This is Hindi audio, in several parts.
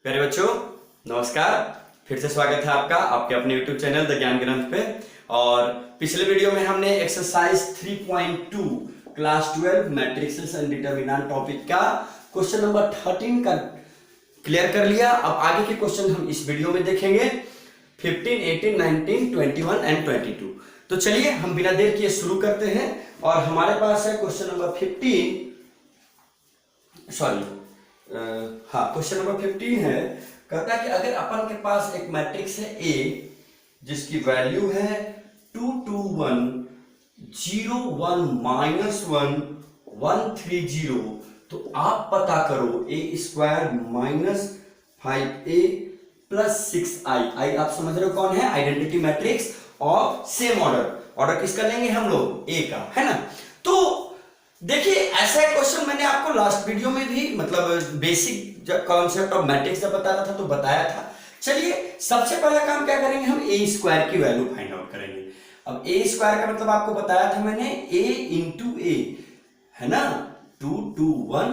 प्यारे बच्चों, नमस्कार। फिर से स्वागत है आपका आपके अपने YouTube चैनल द ज्ञान ग्रंथ पे। और पिछले वीडियो में हमने exercise 3.2 class 12 matrices and determinant topic का क्वेश्चन नंबर 13 का क्लियर कर लिया। अब आगे के क्वेश्चन हम इस वीडियो में देखेंगे 15, 18, 19, 21 एंड 22। तो चलिए हम बिना देर किए शुरू करते हैं। और हमारे पास है क्वेश्चन नंबर 15, क्वेश्चन नंबर 15 है। कहता है कि अगर अपन के पास एक मैट्रिक्स है ए जिसकी वैल्यू है 2 2 1 0 1 -1 1 3 0, तो आप पता करो a square minus 5a plus 6i। I आप समझ रहे हो कौन है? Identity matrix of same order. Order किसका लेंगे हम लोग? ए का, है ना। तो देखिए ऐसा क्वेश्चन मैंने आपको लास्ट वीडियो में भी मतलब बेसिक जब कॉन्सेप्ट ऑफ मैट्रिक्स जब बता रहा था तो बताया था। चलिए सबसे पहला काम क्या करेंगे, हम ए स्क्वायर की वैल्यू फाइंड आउट करेंगे। अब ए स्क्वायर का मतलब आपको बताया था मैंने, ए इंटू ए, है ना। 2 2 1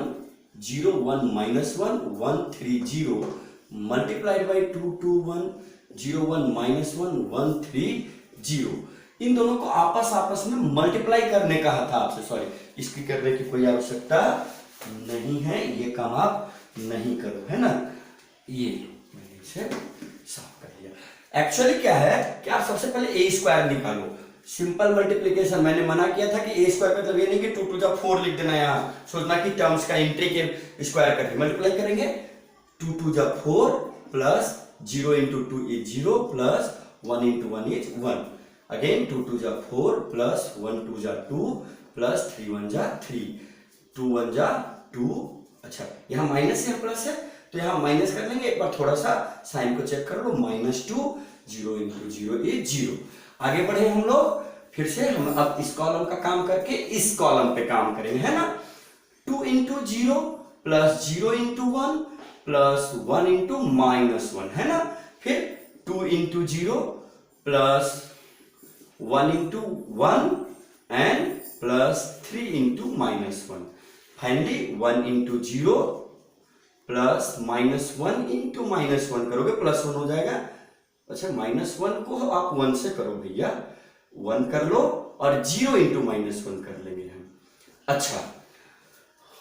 0 1 -1 1 3 0 मल्टीप्लाइड बाई 2 2 1 0 1 -1 1 3 0। इन दोनों को आपस में मल्टीप्लाई करने का था आपसे, सॉरी इसकी करने की कोई आवश्यकता नहीं है, ये काम आप नहीं करो, है ना। ये मैंने इसे साफ कर दिया। एक्चुअली क्या है कि आप सबसे पहले ए स्क्वायर निकालो। सिंपल मल्टीप्लिकेशन मैंने मना किया था कि ए स्क्वायर मतलब ये नहीं कि 2 2 4 लिख देना, यहां सोचना कि टर्म्स का इंट्री के स्क्वायर करके मल्टीप्लाई करेंगे। 2 2 4 plus 0 into 2 is 0 plus 1 into 1 is 1। Again 2 2 4 plus 1 2 2 plus 3 1 3 2 1 2। अच्छा यहाँ माइनस है प्लस है तो यहाँ माइनस कर लेंगे। एक बार थोड़ा सा साइन को चेक कर लो, -2 0 इंटू 0 इज 0। आगे बढ़े हम लोग, फिर से हम अब इस कॉलम का काम करके इस कॉलम पे काम करेंगे, है ना। 2 into 0 plus 0 into 1 plus 1 into -1, है ना। फिर 2 into 0 plus 1 into 1 and plus 3 into -1। Finally 1 into 0 plus -1 into -1 करोगे प्लस 1 हो जाएगा। अच्छा -1 को आप 1 से करो भैया, 1 कर लो और 0 इंटू -1 कर लेंगे हम। अच्छा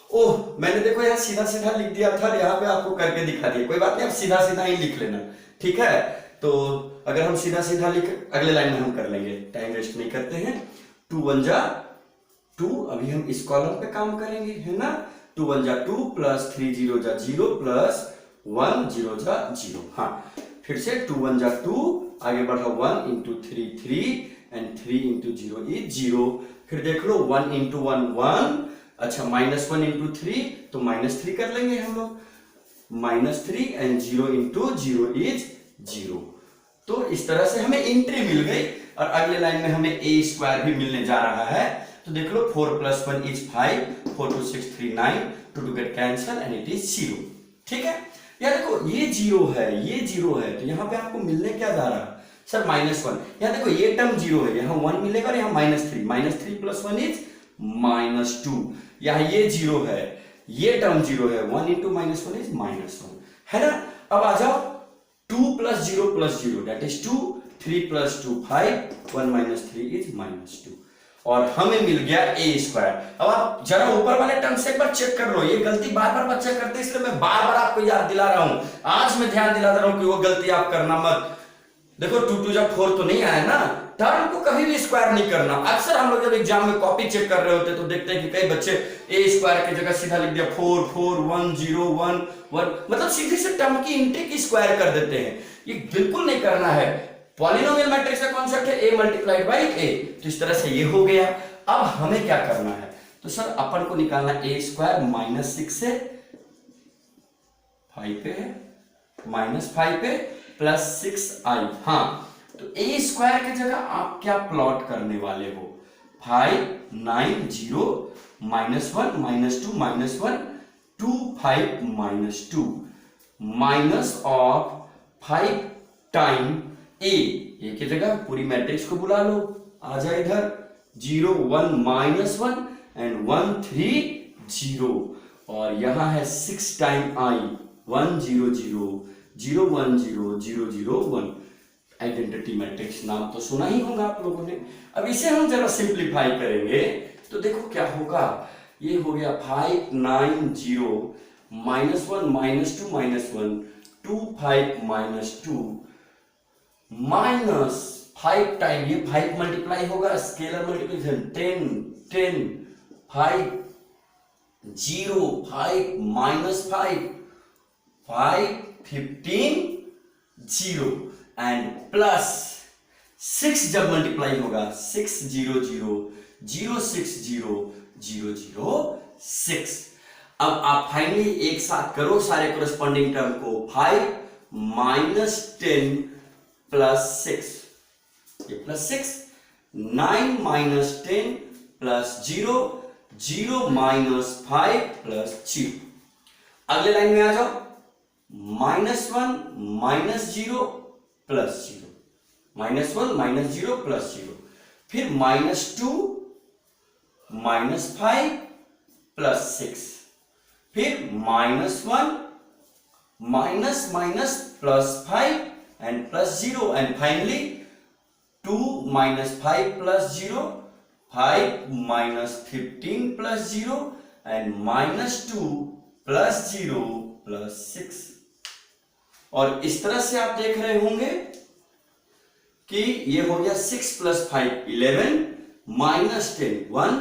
ओह मैंने देखो यहाँ सीधा सीधा लिख दिया था, यहाँ पे आपको करके दिखा दिया। कोई बात नहीं, आप सीधा सीधा ही लिख लेना, ठीक है। तो अगर हम सीधा सीधा लिख अगले लाइन में हम कर लेंगे, टाइम वेस्ट नहीं करते हैं। 2 1 2, अभी हम इस कॉलम पे काम करेंगे, है ना। 2 1 2 प्लस 3 0 0 प्लस 1 0 0। हाँ फिर से 2 1 2, आगे बढ़ा 1 इंटू 3 3 एंड 3 इंटू 0 इज 0। फिर देख लो 1 इंटू 1 1। अच्छा -1 इंटू 3 तो -3 कर लेंगे हम लोग, -3 एंड 0 इंटू 0 इज 0। तो इस तरह से हमें एंट्री मिल गई और अगले लाइन में हमें ए स्क्वायर भी मिलने जा रहा है। तो देख लो 4 + 1 is 5, 4 2 6 3 9, 2 2 get cancel and it is 0। ठीक है, यार देखो ये 0 है, ये 0 है, तो यहाँ पे आपको मिलने क्या जा रहा है सर? -1। यहाँ देखो ये टर्म 0 है, यहाँ 1 मिलेगा और यहाँ -3, -3 + 1 इज -2। यहाँ ये 0 है, ये टर्म 0 है, 1 इंटू -1 इज -1, है ना। अब आ जाओ 2 + 0 + 0 दैट इज 2, 3 + 2 5, 1 - 3 इज -2 और हमें मिल गया ए स्क्वायर। अब आप जरा ऊपर वाले टर्म से एक बार चेक कर लो, ये गलती बार बार बच्चे करते हैं, इसलिए मैं बार बार आपको याद दिला रहा हूं। आज मैं ध्यान दिला रहा हूं कि वो गलती आप करना मत। देखो 2 2 4 तो नहीं आया ना, टर्म को कभी भी स्क्वायर नहीं करना। अक्सर हम लोग जब एग्जाम में कॉपी चेक कर रहे होते तो देखते हैं कि कई बच्चे ए स्क्वायर की जगह सीधा लिख दिया 4 4 1 0 1 1, मतलब सीधे से टर्म की इंट्री की स्क्वायर कर देते हैं। ये बिल्कुल नहीं करना है। पॉलिनोमियल मैट्रिक्स का कॉन्सेप्ट है a मल्टीप्लाइड बाई a, तो इस तरह से ये हो गया। अब हमें क्या करना है, तो सर अपन को निकालना a स्क्वायर -6 से 5 पे है, -5 पे प्लस 6i। हाँ तो a स्क्वायर की जगह आप क्या प्लॉट करने वाले हो? 5 9 0 -1 -2 -1 2 5 -2 माइनस ऑफ 5 टाइम ए की जगह पूरी मैट्रिक्स को बुला लो, आ जाए इधर 0 1 -1 एंड 1 3 0 और यहां है 6 टाइम आई 1 0 0 0 1 0 0 0 1 आइडेंटिटी मैट्रिक्स नाम तो सुना ही होगा आप लोगों ने। अब इसे हम जरा सिंप्लीफाई करेंगे तो देखो क्या होगा। ये हो गया 5 9 0 -1 -2 -1 2 5 -2 -5 टाइम ये 5 मल्टीप्लाई होगा स्केलर मल्टीप्लिकेशन 10 10 5 0 5 -5 5 15 0 एंड प्लस 6 जब मल्टीप्लाई होगा 6 0 0 0 6 0 0 0 6। अब आप फाइनली एक साथ करो सारे कोरेस्पॉन्डिंग टर्म को 5 -10 प्लस 6 ये प्लस 6 9 -10 प्लस 0 0 -5 प्लस 0। अगले लाइन में आ जाओ -1 -0 प्लस 0 -1 -0 प्लस 0 फिर -2 -5 प्लस 6 फिर -1 minus plus 5 and plus 0 and finally 2 -5 plus 0 5 -15 plus 0 and -2 plus 0 plus 6। और इस तरह से आप देख रहे होंगे कि ये हो गया 6 + 5 11 -10 1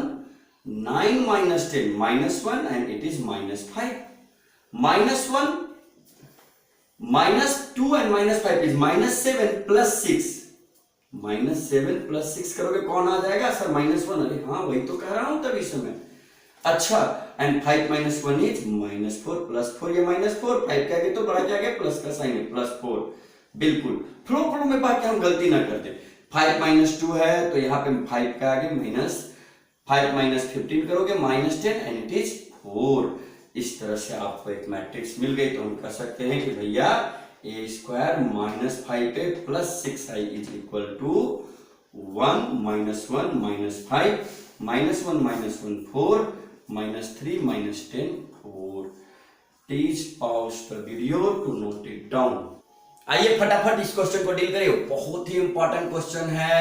9 -10 -1 and it is -5 -1 -2 and -5 is -7 + 6 -7 + 6 करोगे कौन आ जाएगा सर -1। अरे हाँ वही तो कह रहा हूं तभी समय। अच्छा एंड 5 - 1 is -4 + 4 ये -4 5 के आगे तो बढ़ा के आगे प्लस का साइन है +4 बिल्कुल फ्लो में बाकी हम गलती ना करते। 5 - 2 है तो यहाँ पे 5 के आगे -5 - 15 करोगे -10 एंड इट इज 4। इस तरह से आपको एक मैट्रिक्स मिल गई तो हम कह सकते हैं कि भैया a² - 5a + 6i is equal to 1 - 1 - 5 -1 -1 4 -3 -10 4। Please pause the video to note it down। आइए फटाफट इस क्वेश्चन को डील करिए। बहुत ही इंपॉर्टेंट क्वेश्चन है,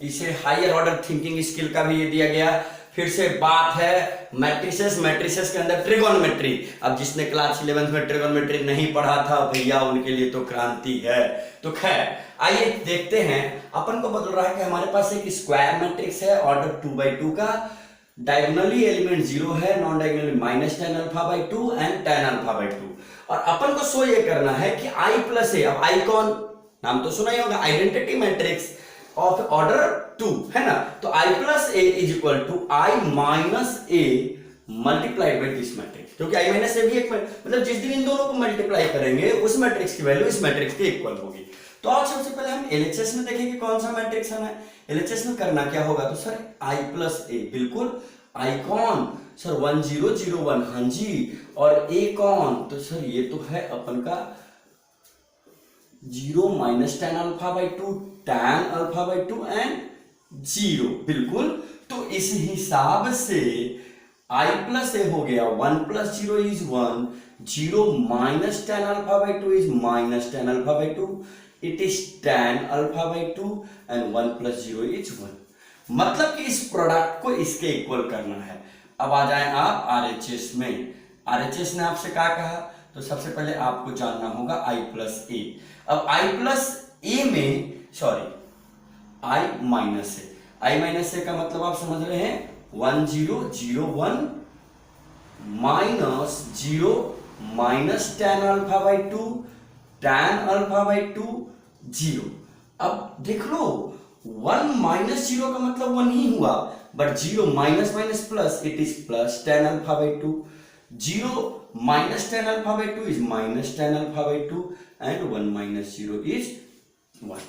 इसे हायर ऑर्डर थिंकिंग स्किल का भी ये दिया गया। फिर से बात है मैट्रिसेस के अंदर ट्रिगोनोमेट्री। अब जिसने क्लास 11th में ट्रिगोनोमेट्री नहीं पढ़ा था भैया उनके लिए तो क्रांति है। तो खैर आइए देखते हैं। अपन को बदल रहा है कि हमारे पास एक स्क्वायर मैट्रिक्स है ऑर्डर 2/2 का, डायगोनली एलिमेंट 0 है, non diagonally -tan α/2 and tan α/2। और अपन को शो ये करना है कि i + a, अब i कौन नाम तो सुना ही होगा, आइडेंटिटी मैट्रिक्स ऑफ ऑर्डर 2 है ना। तो i + a is equal to i - a multiplied by this matrix, क्योंकि i - a भी एक मतलब जिस दिन इन दोनों को मल्टीप्लाई करेंगे उस मैट्रिक्स की वैल्यू इस मैट्रिक्स के इक्वल होगी। तो आज सबसे पहले हम LHS में देखें कि कौन सा मैट्रिक्स है। LHS में करना क्या होगा, तो सर i + a बिल्कुल, i कौन सर 1 0 0 1 हाँ जी, और a कौन तो सर ये तो है अपन का 0 -tan α/2 tan α/2 एंड 0 बिल्कुल। तो इस हिसाब से i + a हो गया 1 + 0 is 1 0 -tan α/2 is -tan α/2 it is tan α/2 and 1 + 0 is 1। मतलब कि इस प्रोडक्ट को इसके इक्वल करना है। अब आ जाएं आप RHS में। RHS ने आपसे क्या कहा, तो सबसे पहले आपको जानना होगा i + a। अब i + a में सॉरी i - a का मतलब आप समझ रहे हैं 1 0 0 1 -0 -tan α/2 tan α/2 0। अब देख लो 1 - 0 का मतलब 1 ही हुआ, but 0 minus plus it is plus tan α/2 0 -tan α/2 is -tan α/2 and 1 - 0 is 1।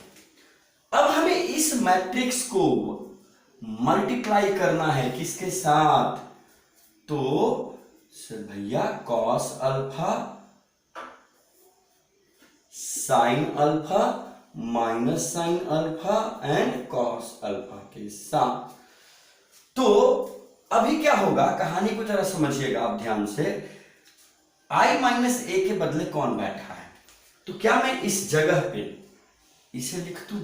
अब हमें इस मैट्रिक्स को मल्टीप्लाई करना है किसके साथ, तो सर भैया cos alpha sin alpha minus sin alpha and cos alpha के साथ। तो अभी क्या होगा, कहानी को जरा समझिएगा आप ध्यान से। i माइनस ए के बदले कौन बैठा है, तो क्या मैं इस जगह पे इसे लिख दूं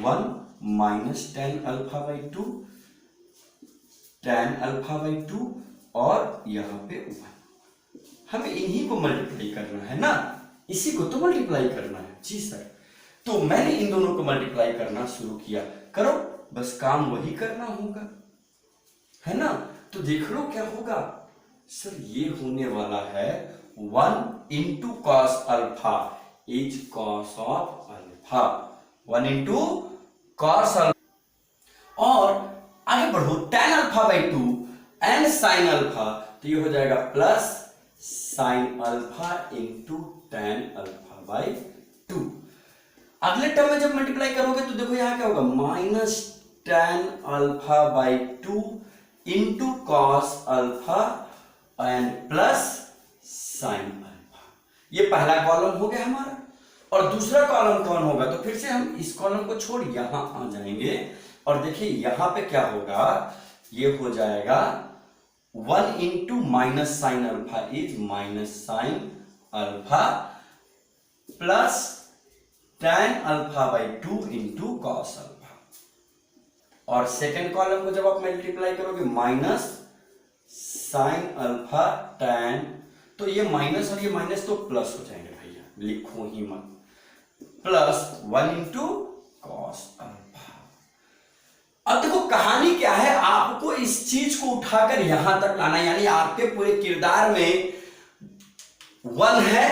1 minus tan alpha by to, tan alpha by to, और यहां पे 1। हमें इन्हीं को मल्टीप्लाई करना है ना, इसी को तो मल्टीप्लाई करना है। जी सर, तो मैंने इन दोनों को मल्टीप्लाई करना शुरू किया। करो, बस काम वही करना होगा, है ना। तो देख लो क्या होगा सर, ये होने वाला है 1 into cos alpha is cos of alpha, 1 into cos alpha, और आगे बढ़ो tan alpha by to and sine alpha, तो ये हो जाएगा plus sine alpha into tan alpha by to. अगले टर्म में जब मल्टीप्लाई करोगे तो देखो यहां क्या होगा, minus tan alpha by two into cos alpha and plus sine alpha. ये पहला कॉलम हो गया हमारा। और दूसरा कॉलम कौन होगा, तो फिर से हम इस कॉलम को छोड़ यहां आ जाएंगे और देखिए यहां पे क्या होगा, ये हो जाएगा 1 into minus sine alpha is minus sine alpha plus tan alpha by two into cos alpha. और सेकेंड कॉलम को जब आप मल्टीप्लाई करोगे माइनस साइन अल्फा tan, तो ये माइनस और ये माइनस तो प्लस हो जाएंगे भैया, लिखो ही मत, प्लस 1 इंटू कॉस अल्फा। अब देखो कहानी क्या है, आपको इस चीज को उठाकर यहां तक लाना, यानी आपके पूरे किरदार में 1 है,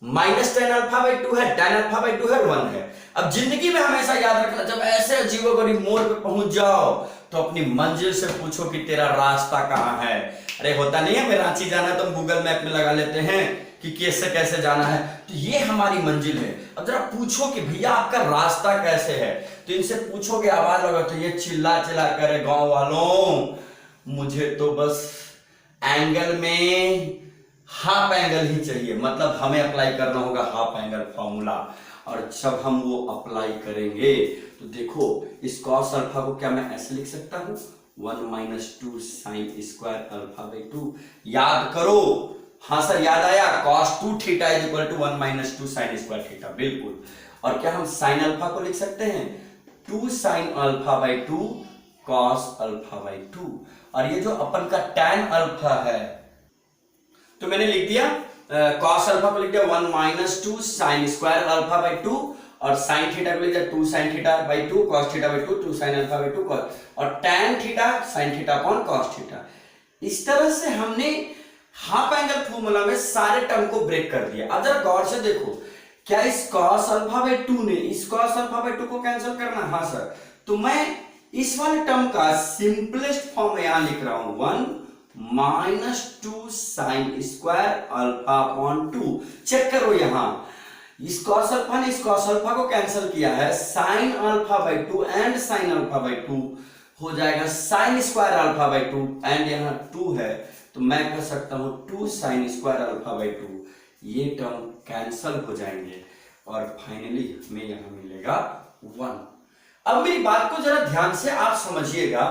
minus tan alpha by to है, टेन अल्फा बाई टू है, 1 है। अब जिंदगी में हमेशा याद रखना, जब ऐसे अजीबोगरीब मोड़ पे पहुंच जाओ तो अपनी मंजिल से पूछो कि तेरा रास्ता कहां है। अरे होता नहीं है, मैं रांची जाना है तो हम गूगल मैप में लगा लेते हैं कि कैसे कैसे जाना है, तो ये हमारी मंजिल है। अब जरा पूछो कि भैया आपका रास्ता कैसे है, तो इनसे पूछोगे, आवाज लगा तो ये चिल्ला चिल्ला करे, गांव वालों मुझे तो बस एंगल में हाफ एंगल ही चाहिए, मतलब हमें अप्लाई करना होगा हाफ एंगल फॉर्मूला। और जब हम वो अप्लाई करेंगे तो देखो इस कॉस अल्फा को क्या मैं ऐसे लिख सकता हूं, 1 minus two sine square alpha by two. याद करो, हाँ सर याद आया, cos 2 theta is equal to 1 minus two sine square theta, बिल्कुल। और क्या हम साइन अल्फा को लिख सकते हैं 2 sine alpha by to cos alpha by to. और ये जो अपन का tan अल्फा है तो मैंने लिख दिया, कॉस अल्फा को लिख दिया 1 minus two sine square alpha by to, और साइन थीटा को लिख दिया 2 sine theta by two cos theta by two, 2 sine alpha by to cos, और tan theta sine theta upon cos theta. इस तरह से हमने हाफ एंगल फॉर्मूला में सारे टर्म को ब्रेक कर दिया। अब जरा गौर से देखो, क्या इस कॉस अल्फा बाई टू ने इस कॉस अल्फा बाई टू को कैंसिल करना, हाँ सर, तो मैं इस वाले टर्म का सिंपलेस्ट फॉर्म में यहां लिख रहा हूं 1 minus two sine square alpha upon two. Check करो यहां इस कॉस अल्फा ने इस कॉस अल्फा को कैंसिल किया है, sine alpha by to and sine alpha by to हो जाएगा sign square alpha by to, and यहां 2 है तो मैं कह सकता हूं 2 sign square alpha by to. ये टर्म कैंसिल हो जाएंगे और फाइनली हमें यहां मिलेगा 1। अब मेरी बात को जरा ध्यान से आप समझिएगा,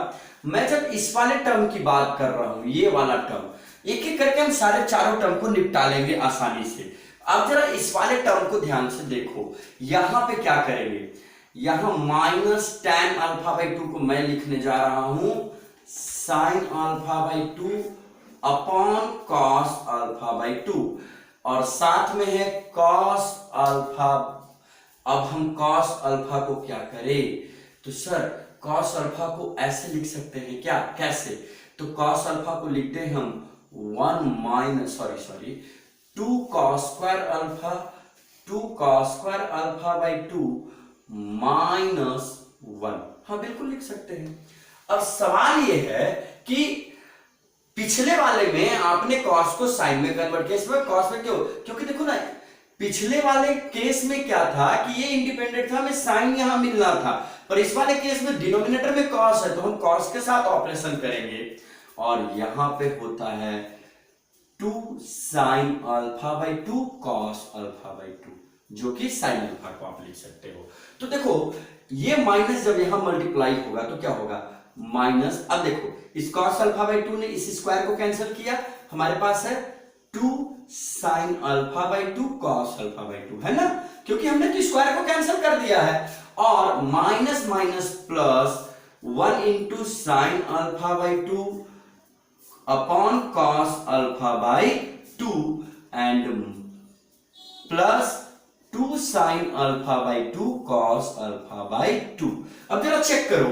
मैं जब इस वाले टर्म की बात कर रहा हूं, ये वाला टर्म, एक एक करके हम सारे चारों टर्म को निपटा लेंगे आसानी से। अब जरा इस वाले टर्म को ध्यान से देखो, यहां पे क्या करेंगे, यहां minus tan alpha by to को मैं लिखने जा रहा हूं sine alpha by two upon cos alpha by to, और साथ में है कॉस अल्फा। अब हम कॉस अल्फा को क्या करें, तो सर कॉस अल्फा को ऐसे लिख सकते हैं क्या, कैसे, तो कॉस अल्फा को लिखते हैं हम 1 minus sorry 2 cos square alpha, 2 cos square alpha by to minus 1। हाँ बिल्कुल लिख सकते हैं। अब सवाल ये है कि पिछले वाले में आपने कॉस को साइन में कन्वर्ट किया, इसमें कॉस में क्यों, क्योंकि देखो ना पिछले वाले केस में क्या था कि ये इंडिपेंडेंट था, हमें साइन यहां मिलना था, पर इस वाले केस में डिनोमिनेटर में कॉस है तो हम कॉस के साथ ऑपरेशन करेंगे, और यहां पे होता है 2 sine alpha by to cos alpha by to, जो कि साइन अल्फा को आप लिख सकते हो। तो देखो ये माइनस जब यहां मल्टीप्लाई होगा तो क्या होगा माइनस, अब देखो इस कॉस अल्फा बाई टू ने इस स्क्वायर को कैंसिल किया, हमारे पास है 2 sin alpha by 2 cos alpha by 2, है ना, क्योंकि हमने तो स्क्वायर को कैंसिल कर दिया है। और minus minus plus 1 into sine alpha by 2 upon cos alpha by 2 and plus 2 sine alpha by 2 cos alpha by 2। अब जरा चेक करो,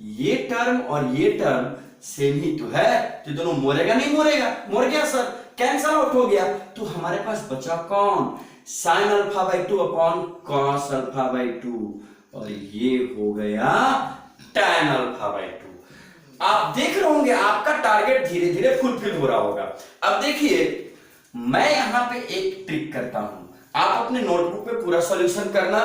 ये टर्म और ये टर्म सेम ही तो है, तो दोनों मोड़ेगा नहीं मोड़ेगा, मोड़ गया सर, कैंसल आउट हो गया। तो हमारे पास बचा कौन, sine alpha by 2 upon cos alpha by 2, और ये हो गया tan अल्फा बाई 2। आप देख रहे होंगे आपका टारगेट धीरे धीरे फुलफिल हो रहा होगा। अब देखिए मैं यहां पे एक ट्रिक करता हूं, आप अपने नोटबुक पे पूरा सॉल्यूशन करना।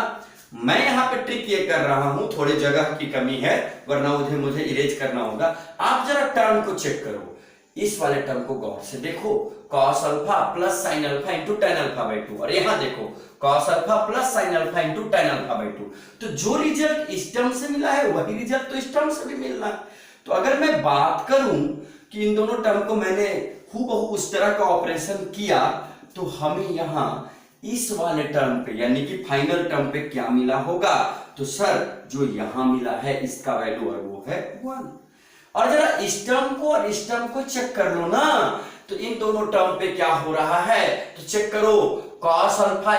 मैं यहां पे ट्रिक ये कर रहा हूं, थोड़ी जगह की कमी है वरना मुझे इरेज करना होगा। आप जरा टर्म को चेक करो, इस वाले टर्म को गौर से देखो, cos alpha plus sine alpha into tan alpha by 2, और यहां देखो cos alpha plus sine alpha into tan alpha by 2। तो जो रिजल्ट इस टर्म से मिला है वही रिजल्ट तो इस टर्म से भी मिलना है। तो अगर मैं बात करूं कि इन दोनों टर्म को मैंने हूबहू उस तरह का ऑपरेशन किया, तो हमें यहां इस वाले टर्म पे यानी कि फाइनल टर्म पे क्या मिला होगा, तो सर जो यहां मिला है इसका वैल्यू और वो है 1। और जरा इस टर्म को और इस टर्म को चेक कर लो ना, तो इन दोनों टर्म पे क्या हो रहा है, तो चेक करो, cos alpha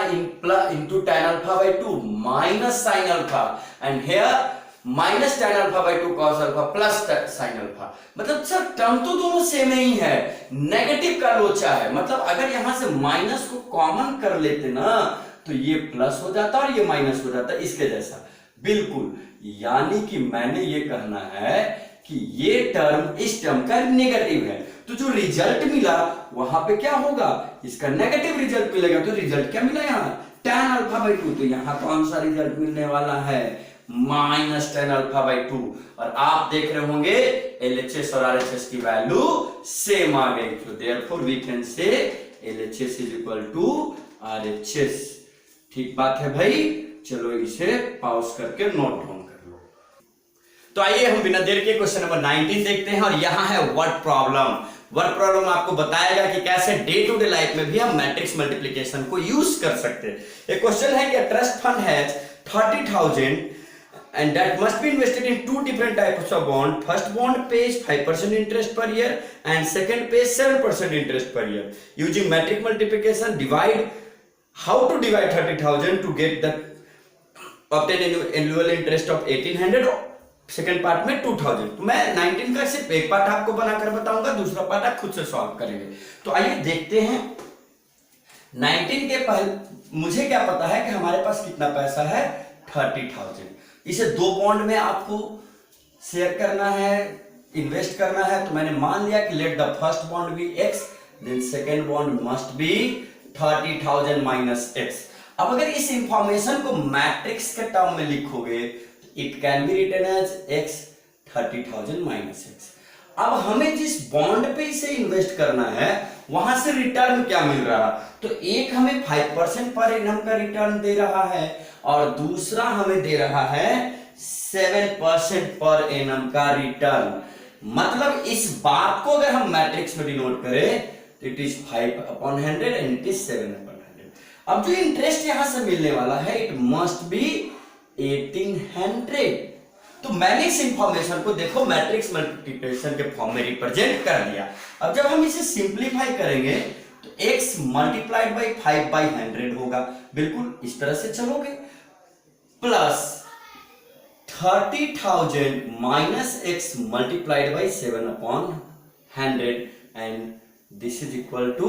into tan alpha by 2 minus sine alpha, and here minus tan alpha by 2 cos alpha plus sine alpha. मतलब सर टर्म तो दोनों सेम ही है, नेगेटिव का लोचा है। मतलब अगर यहां से माइनस को कॉमन कर लेते ना तो ये प्लस हो जाता और ये माइनस हो जाता, इसके जैसा बिल्कुल। यानी कि मैंने ये कहना है कि ये टर्म इस टर्म का नेगेटिव है, तो जो रिजल्ट मिला वहां पे क्या होगा, इसका नेगेटिव रिजल्ट मिलेगा। तो रिजल्ट क्या मिला यहाँ, tan अल्फा बाई 2, तो यहां कौन सा रिजल्ट मिलने वाला है, माइनस tan अल्फा बाई 2। और आप देख रहे होंगे LHS और RHS की वैल्यू सेम आ गई, तो therefore we can say LHS is equal to RHS। ठीक बात है भाई, चलो इसे पॉज करके नोट डाउन कर लो। तो आइए हम बिना देर के क्वेश्चन नंबर 19 देखते हैं, और यहां है वर्ड प्रॉब्लम। वर्ड प्रॉब्लम आपको बताएगा कि कैसे डे टू डे लाइफ में भी हम मैट्रिक्स मल्टीप्लिकेशन को यूज कर सकते हैं। एक क्वेश्चन है कि trust fund has 30,000 and that must be invested in two different types of bond. First bond pays 5% interest per year and second pays 7% interest per year. Using matrix multiplication, divide how to divide 30,000 to get the obtain annual interest of 1800, second part में 2000। तो मैं 19 का सिर्फ एक पार्ट आपको बनाकर बताऊंगा, दूसरा पार्ट आप खुद से सॉल्व करेंगे। तो आइए देखते हैं 19 के पहले मुझे क्या पता है कि हमारे पास कितना पैसा है, 30,000। इसे दो बॉन्ड में आपको शेयर करना है, इन्वेस्ट करना है। तो मैंने मान लिया कि let the first bond be x, then second bond must be 30,000 minus x। अब अगर इस इंफॉर्मेशन को मैट्रिक्स के टर्म में लिखोगे तो it can be written as x 30,000 minus x। अब हमें जिस बॉन्ड पे इसे इन्वेस्ट करना है वहां से रिटर्न क्या मिल रहा, तो एक हमें 5% पर एनम का रिटर्न दे रहा है और दूसरा हमें दे रहा है 7% पर एनम का रिटर्न। मतलब इस बात को अगर हम मैट्रिक्स में डिनोट करें तो it is 5/100 and it is 7/100। अब जो इंटरेस्ट यहां से मिलने वाला है इट मस्ट बी 1800। तो मैंने इस इंफॉर्मेशन को देखो मैट्रिक्स मल्टीप्लिकेशन के फॉर्म में रिप्रेजेंट कर दिया। अब जब हम इसे सिंप्लीफाई करेंगे तो x मल्टीप्लाइड बाई 5/100 होगा, बिल्कुल इस तरह से चलोगे, plus 30,000 minus x multiplied by 7/100 and this is equal to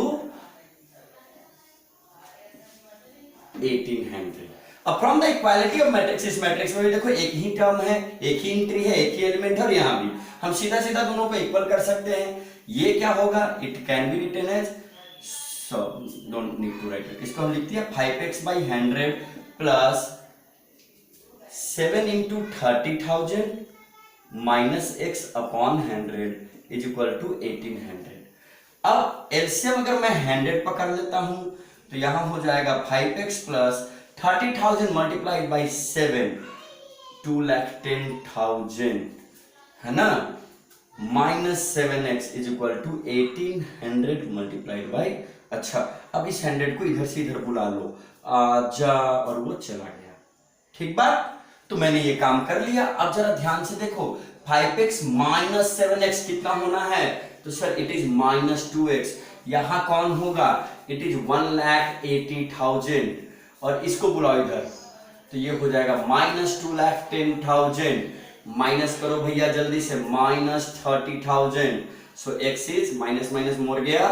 1800। अब from the equality of matrix, इस मैट्रिक्स में भी देखो एक ही टर्म है, एक ही एंट्री है, एक ही एलिमेंट है, और यहां भी हम सीधा सीधा दोनों को इक्वल कर सकते हैं। ये क्या होगा, it can be written as, so don't need to write it, इसको हम लिखते हैं 5x/100 plus 7 into 30,000 minus x/100 is equal to 1800। अब एलसीएम अगर मैं 100 पकड़ लेता हूं तो यहां हो जाएगा 5x प्लस 30,000 मल्टीप्लाइड बाई 7, 2,10,000 है ना, -7x is equal to 1800 multiplied by, अच्छा अब इस 100 को इधर से इधर बुला लो, आजा, और वो चला गया। ठीक बात, तो मैंने ये काम कर लिया। अब जरा ध्यान से देखो, 5x माइनस 7x कितना होना है, तो सर इट इज -2x। यहां कौन होगा, इट इज 1,80,000, और इसको बुलाओ इधर, तो ये हो जाएगा -2,10,000, माइनस करो भैया जल्दी से, -30,000। सो x इज माइनस माइनस मोड़ गया,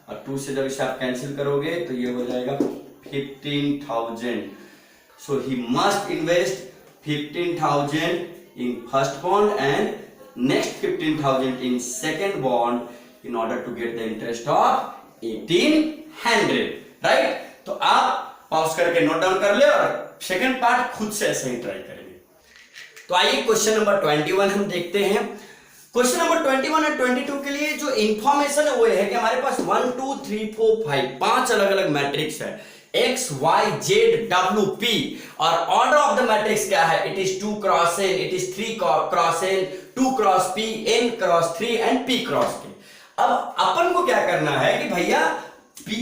और 2 से जब इसे आप कैंसिल करोगे तो ये हो जाएगा 15,000। So he must invest 15,000 in first bond and next 15,000 in second bond in order to get the interest of 1800, right? तो आप पॉज करके नोट डाउन कर ले और सेकंड पार्ट खुद से ऐसे ही ट्राई करेंगे। तो आइए क्वेश्चन नंबर 21 हम देखते हैं। क्वेश्चन नंबर 21 और 22 के लिए जो इंफॉर्मेशन है वो है कि हमारे पास 1 2 3 4 5 5 अलग अलग मैट्रिक्स है, x y z w p, और ऑर्डर ऑफ द मैट्रिक्स क्या है, it is 2 cross n, it is 3 cross n, 2 cross p, n cross 3 and p cross k। अब अपन को क्या करना है कि भैया py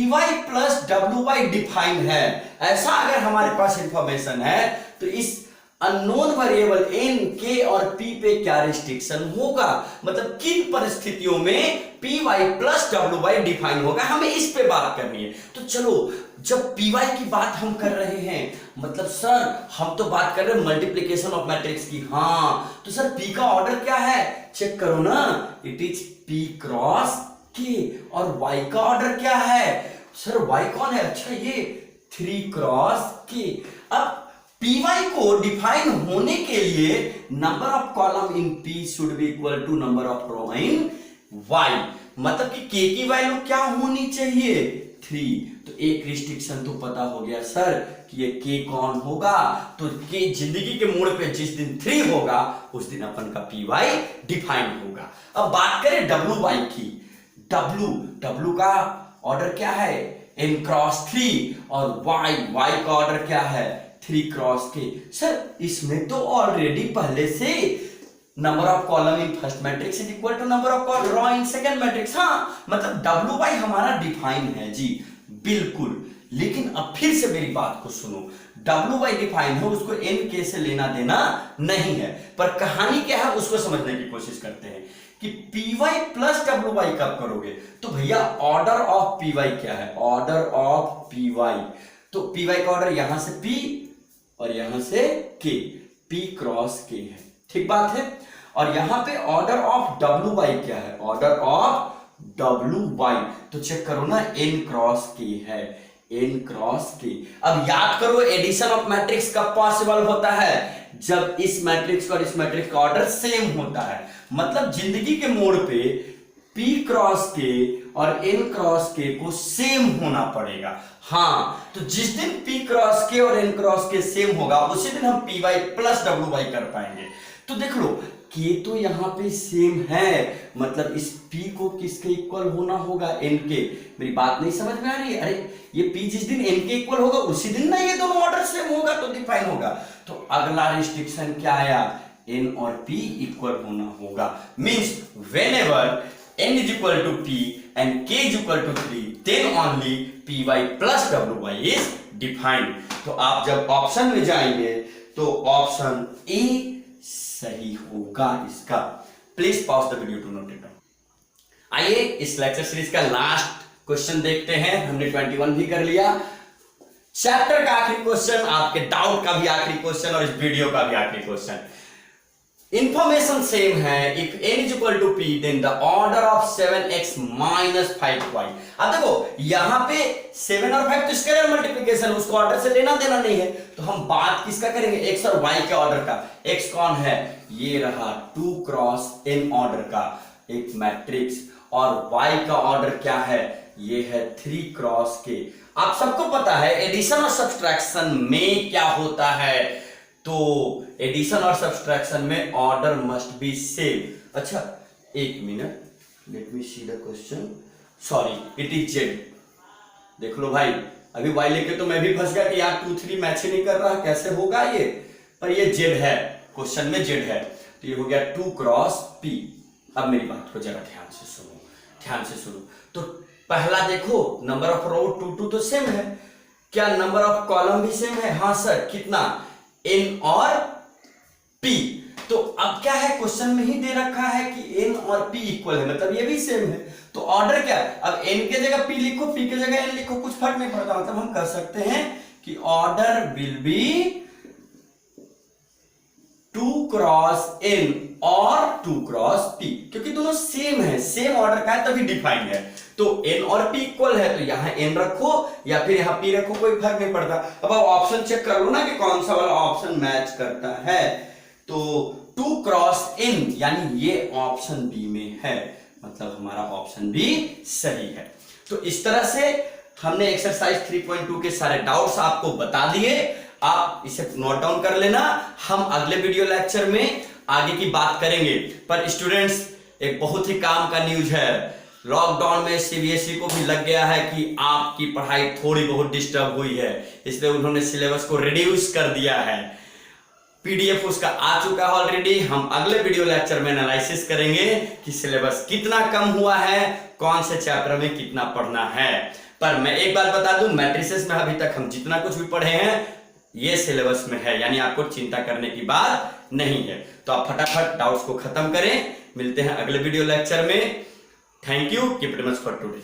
प्लस wy डिफाइंड है, ऐसा अगर हमारे पास इंफॉर्मेशन है तो इस अननोन वेरिएबल n k और p पे क्या रिस्ट्रिक्शन होगा, मतलब किन परिस्थितियों में py प्लस wy डिफाइन होगा, हमें इस पे बात करनी है। तो चलो, जब py की बात हम कर रहे हैं, मतलब सर हम तो बात कर रहे हैं मल्टीप्लिकेशन ऑफ मैट्रिक्स की, हाँ तो सर p का ऑर्डर क्या है, चेक करो ना, it is p cross k, और y का ऑर्डर क्या है, सर y कौन है, अच्छा ये 3 क्रॉस k। अब py को डिफाइन होने के लिए number of column in p should be equal to number of row in y, मतलब कि k की वैल्यू क्या होनी चाहिए, 3। तो एक रिस्ट्रिक्शन तो पता हो गया सर कि ये k कौन होगा, तो k जिंदगी के मोड़ पे जिस दिन 3 होगा उस दिन अपन का py डिफाइन होगा। अब बात करें wy की, w का ऑर्डर क्या है, n क्रॉस 3, और y का ऑर्डर क्या है, 3 क्रॉस k। सर इसमें तो ऑलरेडी पहले से number of column in first matrix is equal to number of row in second matrix, हाँ मतलब wy हमारा डिफाइन है जी, बिल्कुल। लेकिन अब फिर से मेरी बात को सुनो, wy डिफाइन है, उसको n k से लेना देना नहीं है, पर कहानी क्या है उसको समझने की कोशिश करते हैं कि py प्लस wy कब करोगे, तो भैया ऑर्डर ऑफ py क्या है, ऑर्डर ऑफ py, तो py का ऑर्डर यहां से p और यहां से k, p क्रॉस k है, ठीक बात है। और यहां पे ऑर्डर ऑफ wy क्या है, ऑर्डर ऑफ wy, तो चेक करो ना, n क्रॉस k है, n क्रॉस k। अब याद करो एडिशन ऑफ मैट्रिक्स कब पॉसिबल होता है, जब इस मैट्रिक्स और इस मैट्रिक्स का ऑर्डर सेम होता है, मतलब जिंदगी के मोड़ पे p क्रॉस k और n क्रॉस k को सेम होना पड़ेगा। हाँ, तो जिस दिन p क्रॉस k और n क्रॉस k सेम होगा उसी दिन हम py प्लस wy कर पाएंगे। तो देख लो k तो यहाँ पे सेम है, मतलब इस p को किसके इक्वल होना होगा, n के। मेरी बात नहीं समझ में आ रही है, अरे ये p जिस दिन n के इक्वल होगा उसी दिन ना ये दोनों ऑर्डर सेम होगा तो डिफाइन होगा। तो अगला रिस्ट्रिक्शन क्या आया, n और p इक्वल होना होगा, means whenever n is equal to p and k is equal to 3 then only py plus wy is defined। तो आप जब ऑप्शन में जाएंगे तो ऑप्शन ए सही होगा इसका। Please pause the video to note it down. आइए इस लेक्चर सीरीज का लास्ट क्वेश्चन देखते हैं, हमने 21 भी कर लिया, चैप्टर का आखिरी क्वेश्चन, आपके डाउट का भी आखिरी क्वेश्चन और इस वीडियो का भी आखिरी क्वेश्चन। इंफॉर्मेशन सेम है, if n is equal to p then the order of 7x minus 5y। अब देखो यहां पे 7 और 5 तो स्केलर मल्टीप्लिकेशन, उसको ऑर्डर से लेना देना नहीं है, तो हम बात किसका करेंगे, x और y के ऑर्डर का। x कौन है, ये रहा 2 क्रॉस n ऑर्डर का एक मैट्रिक्स, और y का ऑर्डर क्या है, ये है 3 क्रॉस k। आप सबको पता है एडिशन और सब्सट्रैक्शन में क्या होता है, तो एडिशन और सब्सट्रैक्शन में ऑर्डर मस्ट बी सेम। अच्छा एक minute, let me see the question, sorry it is Z. देख लो भाई, अभी वाई लेके तो मैं भी फंस गया कि यार 2 3 मैच ही नहीं कर रहा, कैसे होगा ये, पर ये जेड है, क्वेश्चन में जेड है, तो ये हो गया 2 क्रॉस p। अब मेरी बात को जरा ध्यान से सुनो, ध्यान से सुनो। तो पहला देखो, नंबर ऑफ रो 2 तो सेम है, क्या नंबर ऑफ कॉलम भी सेम है? हाँ सर, कितना? n और p। तो अब क्या है, क्वेश्चन में ही दे रखा है कि n और p इक्वल है, मतलब ये भी सेम है। तो ऑर्डर क्या है, अब n के जगह p लिखो, p के जगह n लिखो, कुछ फर्क नहीं पड़ता। मतलब हम कह सकते हैं कि order will be 2 cross n और 2 क्रॉस p, क्योंकि दोनों सेम है, सेम ऑर्डर का है, तभी डिफाइंड है। तो n और p इक्वल है, तो यहां n रखो या फिर यहां p रखो, कोई फर्क नहीं पड़ता। अब आप ऑप्शन चेक कर लो ना कि कौन सा वाला ऑप्शन मैच करता है। तो 2 क्रॉस n यानी ये ऑप्शन बी में है, मतलब हमारा ऑप्शन बी सही है। तो इस तरह से हमने एक्सरसाइज 3.2 के सारे डाउट्स आपको बता दिए, आप इसे नोट डाउन कर लेना। हम अगले वीडियो लेक्चर में आगे की बात करेंगे। पर स्टूडेंट्स, एक बहुत ही काम का न्यूज है, लॉकडाउन में सीबीएसई को भी लग गया है कि आपकी पढ़ाई थोड़ी बहुत डिस्टर्ब हुई है, इसलिए उन्होंने सिलेबस को रिड्यूस कर दिया है। पीडीएफ उसका आ चुका है ऑलरेडी। हम अगले वीडियो लेक्चर में एनालिसिस करेंगे कि सिलेबस कितना कम हुआ है, कौन से चैप्टर में कितना पढ़ना है। पर मैं एक बात बता दूं, मैट्रिसेस में अभी तक हम जितना कुछ भी पढ़े हैं ये सिलेबस में है, यानी आपको चिंता करने की बात नहीं है। तो आप फटाफट डाउट्स को खत्म करें। मिलते हैं अगले वीडियो लेक्चर में। Thank you, keep it much for today.